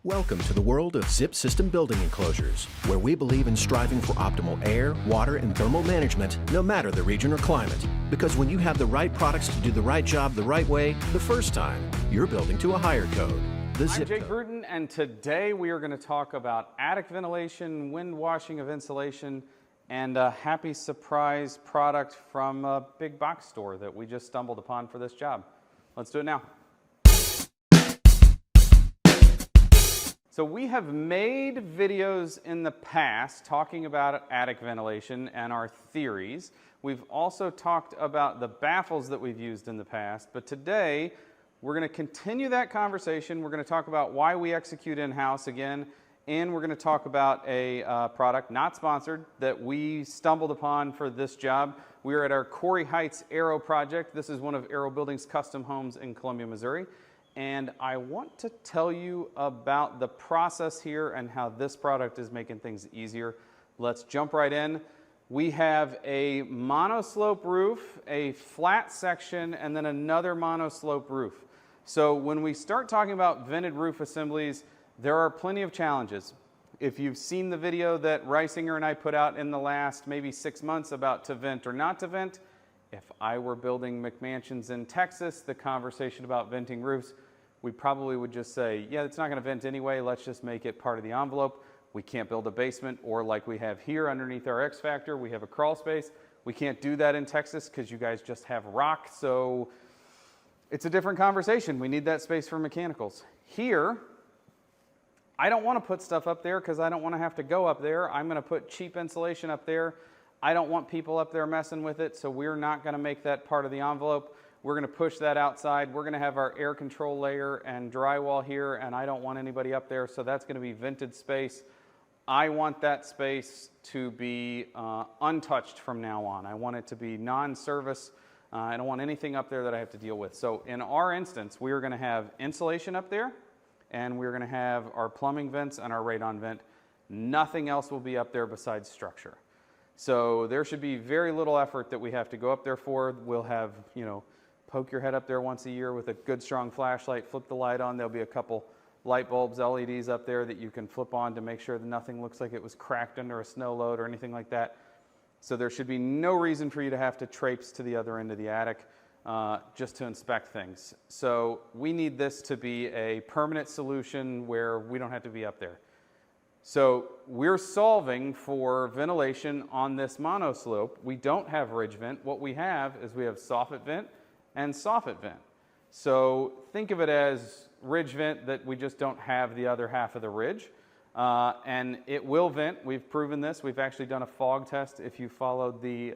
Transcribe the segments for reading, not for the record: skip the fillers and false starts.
Welcome to the world of zip system building enclosures, where we believe in striving for optimal air, water, and thermal management, no matter the region or climate. Because when you have the right products to do the right job the right way, the first time, you're building to a higher code. I'm Jake Bruton, and today we are going to talk about attic ventilation, wind washing of insulation, and a happy surprise product from a big box store that we just stumbled upon for this job. Let's do it now. So we have made videos in the past talking about attic ventilation and our theories. We've also talked about the baffles that we've used in the past, but today we're going to continue that conversation. We're going to talk about why we execute in-house again, and we're going to talk about a product, not sponsored, that we stumbled upon for this job. We are at our Corey Heights Aarow project. This is one of Aarow Building's custom homes in Columbia, Missouri. And I want to tell you about the process here and how this product is making things easier. Let's jump right in. We have a monoslope roof, a flat section, and then another monoslope roof. So when we start talking about vented roof assemblies, there are plenty of challenges. If you've seen the video that Reisinger and I put out in the last maybe 6 months about to vent or not to vent, if I were building McMansions in Texas, the conversation about venting roofs, we probably would just say, yeah, it's not going to vent anyway, let's just make it part of the envelope. We can't build a basement, or like we have here underneath our X Factor, we have a crawl space. We can't do that in Texas because you guys just have rock, so it's a different conversation. We need that space for mechanicals. Here, I don't want to put stuff up there because I don't want to have to go up there. I'm going to put cheap insulation up there. I don't want people up there messing with it, so we're not going to make that part of the envelope. We're going to push that outside. We're going to have our air control layer and drywall here, and I don't want anybody up there, so that's going to be vented space. I want that space to be untouched from now on. I want it to be non-service. I don't want anything up there that I have to deal with. So in our instance, we are going to have insulation up there, and we're going to have our plumbing vents and our radon vent. Nothing else will be up there besides structure. So there should be very little effort that we have to go up there for. We'll have, poke your head up there once a year with a good strong flashlight, flip the light on. There'll be a couple light bulbs, LEDs up there that you can flip on to make sure that nothing looks like it was cracked under a snow load or anything like that. So there should be no reason for you to have to traipse to the other end of the attic just to inspect things. So we need this to be a permanent solution where we don't have to be up there. So we're solving for ventilation on this monoslope. We don't have ridge vent. What we have is we have soffit vent and soffit vent. So think of it as ridge vent that we just don't have the other half of the ridge. And it will vent. We've proven this. We've actually done a fog test. If you followed the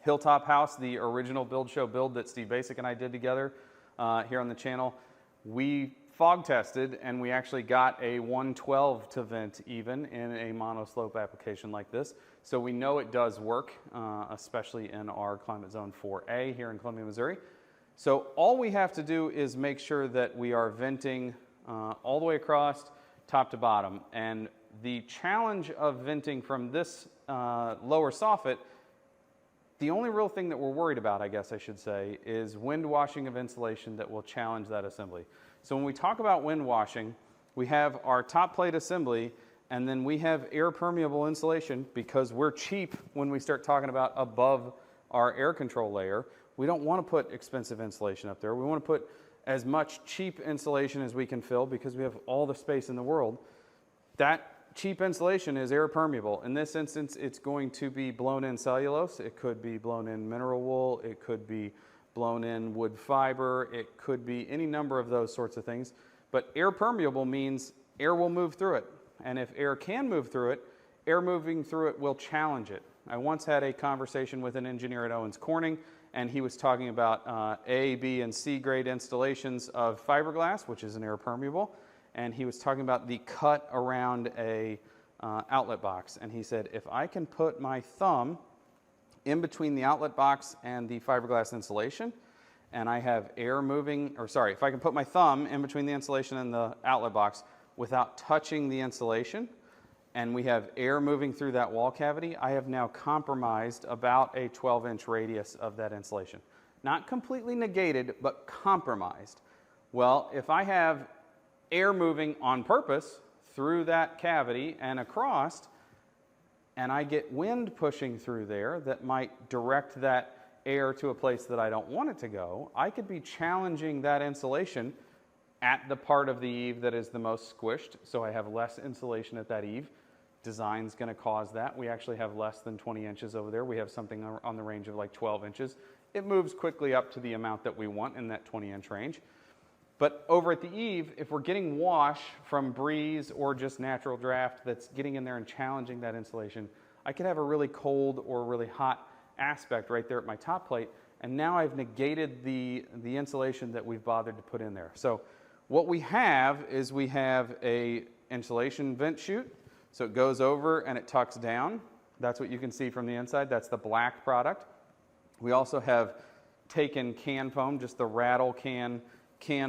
Hilltop House, the original build show build that Steve Basic and I did together here on the channel, we fog tested, and we actually got a 112 to vent even in a monoslope application like this. So we know it does work, especially in our climate zone 4A here in Columbia, Missouri. So all we have to do is make sure that we are venting all the way across, top to bottom. And the challenge of venting from this lower soffit, the only real thing that we're worried about, I guess I should say, is wind washing of insulation that will challenge that assembly. So when we talk about wind washing, we have our top plate assembly, and then we have air permeable insulation because we're cheap when we start talking about above our air control layer. We don't want to put expensive insulation up there. We want to put as much cheap insulation as we can fill because we have all the space in the world. That cheap insulation is air permeable. In this instance, it's going to be blown in cellulose. It could be blown in mineral wool. It could be blown in wood fiber. It could be any number of those sorts of things. But air permeable means air will move through it. And if air can move through it, air moving through it will challenge it. I once had a conversation with an engineer at Owens Corning, and he was talking about A, B, and C grade installations of fiberglass, which is an air permeable. And he was talking about the cut around a outlet box. And he said, if I can put my thumb in between the outlet box and the fiberglass insulation, and I have air moving, if I can put my thumb in between the insulation and the outlet box without touching the insulation, and we have air moving through that wall cavity, I have now compromised about a 12-inch radius of that insulation. Not completely negated, but compromised. Well, if I have air moving on purpose through that cavity and across, and I get wind pushing through there that might direct that air to a place that I don't want it to go, I could be challenging that insulation at the part of the eave that is the most squished, so I have less insulation at that eave. Design's going to cause that. We actually have less than 20 inches over there. We have something on the range of like 12 inches. It moves quickly up to the amount that we want in that 20-inch range. But over at the eave, if we're getting wash from breeze or just natural draft that's getting in there and challenging that insulation, I could have a really cold or really hot aspect right there at my top plate, and now I've negated the insulation that we've bothered to put in there. So what we have is we have a insulation vent chute. So it goes over and it tucks down. That's what you can see from the inside. That's the black product. We also have taken can foam, just the rattle can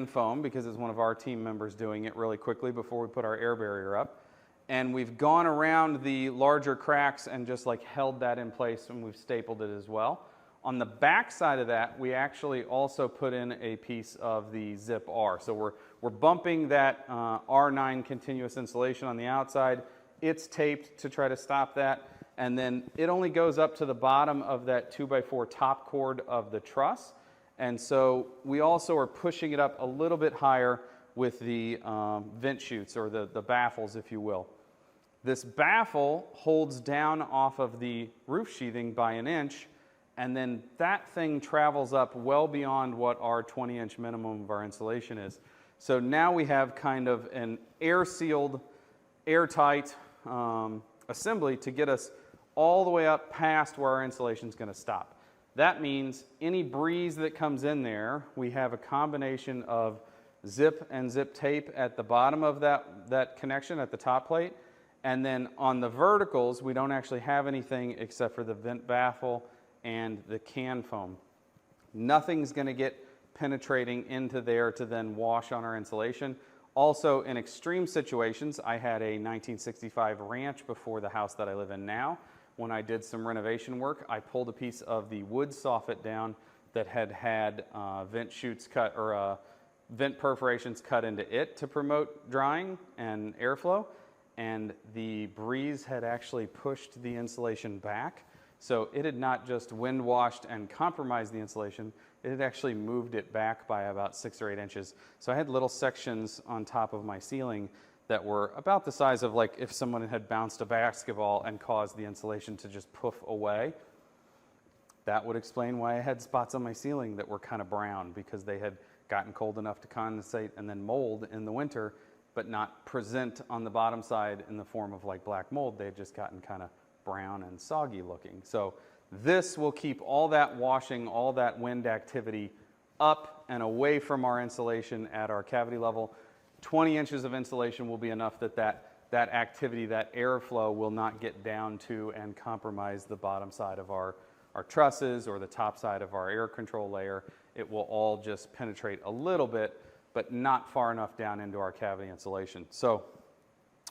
foam, because it's one of our team members doing it really quickly before we put our air barrier up. And we've gone around the larger cracks and just like held that in place, and we've stapled it as well. On the back side of that, we actually also put in a piece of the Zip R. So we're bumping that R9 continuous insulation on the outside. It's taped to try to stop that, and then it only goes up to the bottom of that 2x4 top cord of the truss, and so we also are pushing it up a little bit higher with the vent chutes, or the baffles, if you will. This baffle holds down off of the roof sheathing by 1 inch, and then that thing travels up well beyond what our 20-inch minimum of our insulation is. So now we have kind of an air-sealed, airtight assembly to get us all the way up past where our insulation is going to stop. That means any breeze that comes in there, we have a combination of zip and zip tape at the bottom of that connection at the top plate, and then on the verticals we don't actually have anything except for the vent baffle and the can foam. Nothing's going to get penetrating into there to then wash on our insulation. Also, in extreme situations, I had a 1965 ranch before the house that I live in now. When I did some renovation work, I pulled a piece of the wood soffit down that had vent chutes cut, or vent perforations cut into it to promote drying and airflow, and the breeze had actually pushed the insulation back. So it had not just wind washed and compromised the insulation, it had actually moved it back by about 6 or 8 inches. So I had little sections on top of my ceiling that were about the size of like if someone had bounced a basketball and caused the insulation to just poof away. That would explain why I had spots on my ceiling that were kind of brown, because they had gotten cold enough to condensate and then mold in the winter, but not present on the bottom side in the form of like black mold. They had just gotten kind of brown and soggy looking. So this will keep all that washing, all that wind activity up and away from our insulation at our cavity level. 20 inches of insulation will be enough that activity, that airflow will not get down to and compromise the bottom side of our trusses or the top side of our air control layer. It will all just penetrate a little bit, but not far enough down into our cavity insulation. So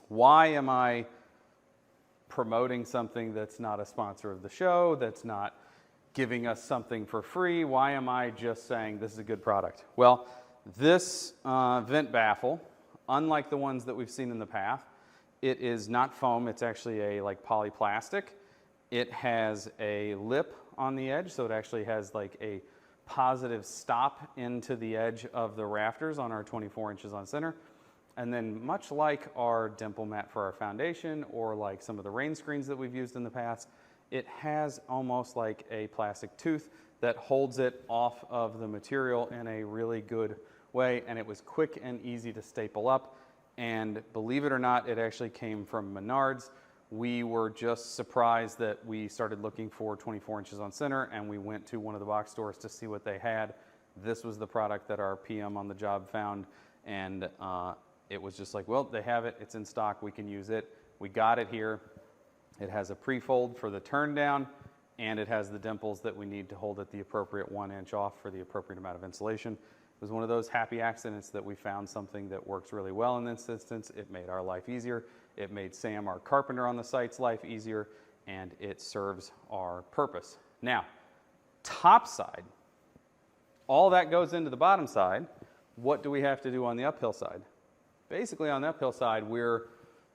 why am I promoting something that's not a sponsor of the show, that's not giving us something for free? Why am I just saying this is a good product? Well, this vent baffle, unlike the ones that we've seen in the past, it is not foam, it's actually a like polyplastic. It has a lip on the edge, so it actually has like a positive stop into the edge of the rafters on our 24 inches on center. And then much like our dimple mat for our foundation, or like some of the rain screens that we've used in the past, it has almost like a plastic tooth that holds it off of the material in a really good way, and it was quick and easy to staple up. And believe it or not, it actually came from Menards. We were just surprised that we started looking for 24 inches on center, and we went to one of the box stores to see what they had. This was the product that our PM on the job found, and it was just like, well, they have it, it's in stock, we can use it. We got it here. It has a pre-fold for the turn down, and it has the dimples that we need to hold it the appropriate 1 inch off for the appropriate amount of insulation. It was one of those happy accidents that we found something that works really well in this instance. It made our life easier. It made Sam, our carpenter on the site's life easier, and it serves our purpose. Now, top side, all that goes into the bottom side. What do we have to do on the uphill side? basically on the uphill side, we're,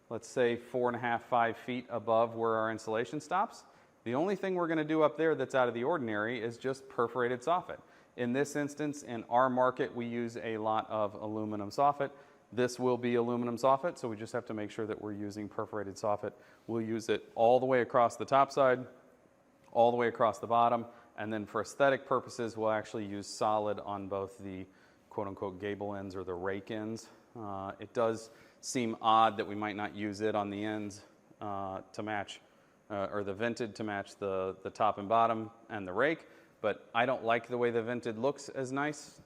let's say, 4.5, 5 feet above where our insulation stops. The only thing we're going to do up there that's out of the ordinary is just perforated soffit. In this instance, in our market, we use a lot of aluminum soffit. This will be aluminum soffit, so we just have to make sure that we're using perforated soffit. We'll use it all the way across the top side, all the way across the bottom, and then for aesthetic purposes, we'll actually use solid on both the quote-unquote gable ends or the rake ends. It does seem odd that we might not use it on the ends to match or the vented to match the top and bottom and the rake, but I don't like the way the vented looks as nice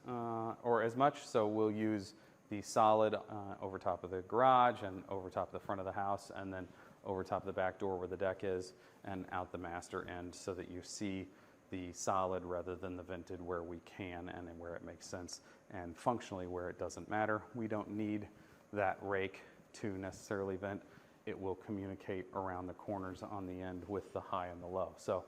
or as much, so we'll use the solid over top of the garage and over top of the front of the house and then over top of the back door where the deck is and out the master end so that you see the solid rather than the vented where we can and where it makes sense, and functionally where it doesn't matter. We don't need that rake to necessarily vent. It will communicate around the corners on the end with the high and the low. So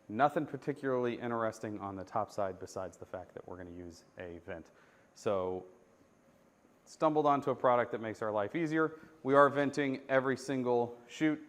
nothing particularly interesting on the top side besides the fact that we're going to use a vent. So stumbled onto a product that makes our life easier. We are venting every single chute.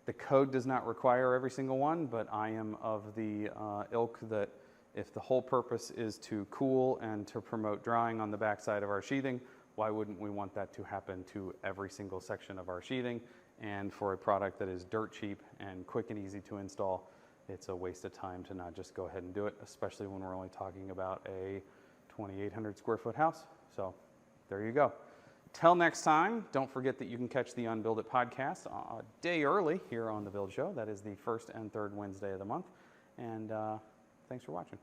The code does not require every single one, but I am of the ilk that if the whole purpose is to cool and to promote drying on the backside of our sheathing, why wouldn't we want that to happen to every single section of our sheathing? And for a product that is dirt cheap and quick and easy to install, it's a waste of time to not just go ahead and do it, especially when we're only talking about a 2,800 square foot house. So there you go. Till next time, don't forget that you can catch the Unbuild It podcast a day early here on The Build Show. That is the first and third Wednesday of the month. And thanks for watching.